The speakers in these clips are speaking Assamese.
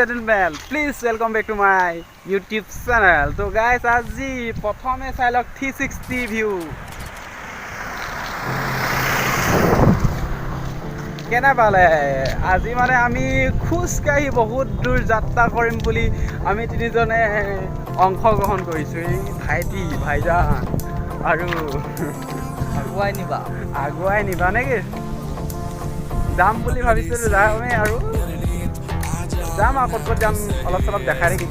gentlemen, please welcome back to my YouTube channel. So guys, আজি প্ৰথমে চাই লওক 360 view. কেনে পালে? আজি মানে আমি খোজকাঢ়ি বহুত দূৰ যাত্ৰা কৰিম বুলি আমি তিনিজনে অংশগ্ৰহণ কৰিছো। এই ভাইটি ভাইজান আৰু আগুৱাই নিবা নেকি? যাম বুলি ভাবিছিলো, যামে আৰু যাম আৰু ক'ত যাম অলপ চলপ দেখাই নেকি?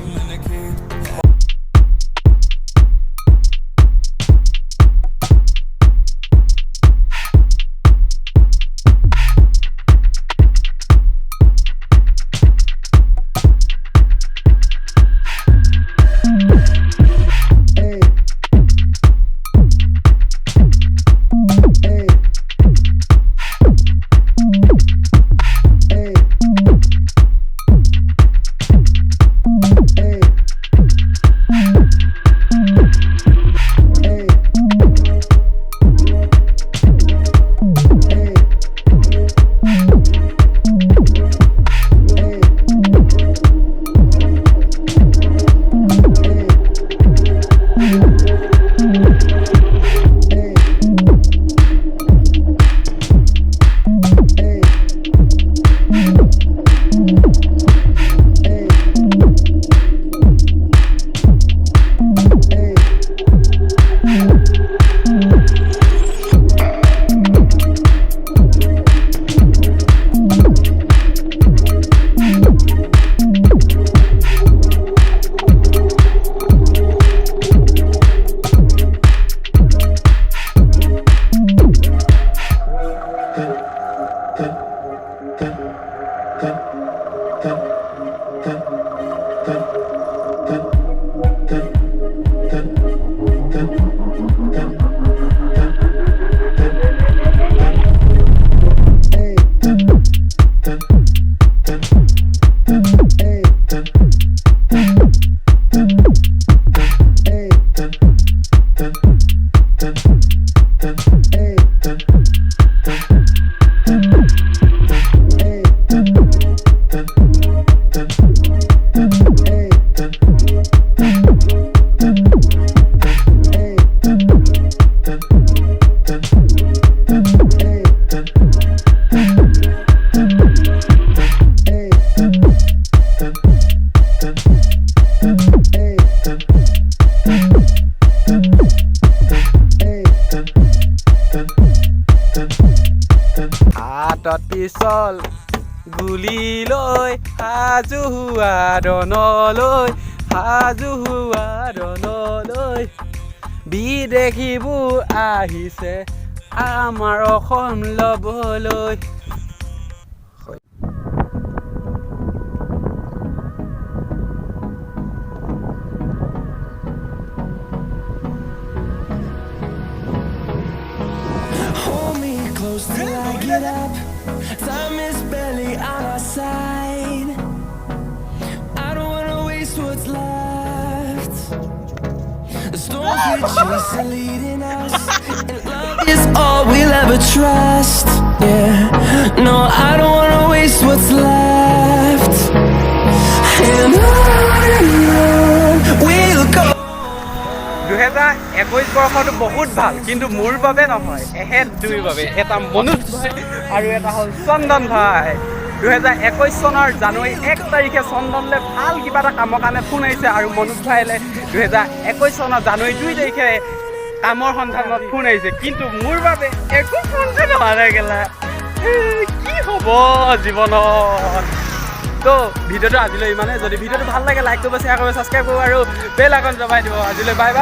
পিছল গুলি লৈ সাজু হোৱা ৰণলৈ বিদেশীবোৰ আহিছে আমাৰ অসম ল'বলৈ। Close till I get up. Time is barely on our side. I don't wanna waste what's left. The storms we chase are leading us, and love is all we'll ever trust. Yeah, no, I don't wanna waste what's left. And on we'll go. 2021 বৰ্ষটো বহুত ভাল, কিন্তু মোৰ বাবে নহয়, এহেত দুইৰ বাবে। এটা মনোজ ভাই আৰু এটা হ'ল চন্দন ভাই। 2021 চনৰ জানুৱাৰী 1 তাৰিখে চন্দনলৈ ভাল কিবা এটা কামৰ কাৰণে ফোন আহিছে আৰু মনোজ ভাইলৈ 2021 চনৰ জানুৱাৰী 2 তাৰিখে কামৰ সন্ধানত ফোন আহিছে, কিন্তু মোৰ বাবে একো ফোনটো নহয় গেলা। কি হ'ব জীৱনত? তো ভিডিঅ'টো আজিলৈ ইমানে। যদি ভিডিঅ'টো ভাল লাগে লাইক কৰিব, শ্বেয়াৰ কৰিব, ছাবস্ক্ৰাইব কৰিব আৰু বেল আইকন দবাই দিব। আজিলৈ বাই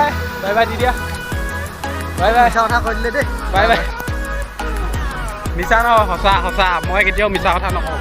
বাই দি দিয়া। Bye bye. মিছা কথা কৈ দিলে দেই। Bye bye. মিছা নহয়, সঁচা। মই কেতিয়াও মিছা কথা নকওঁ।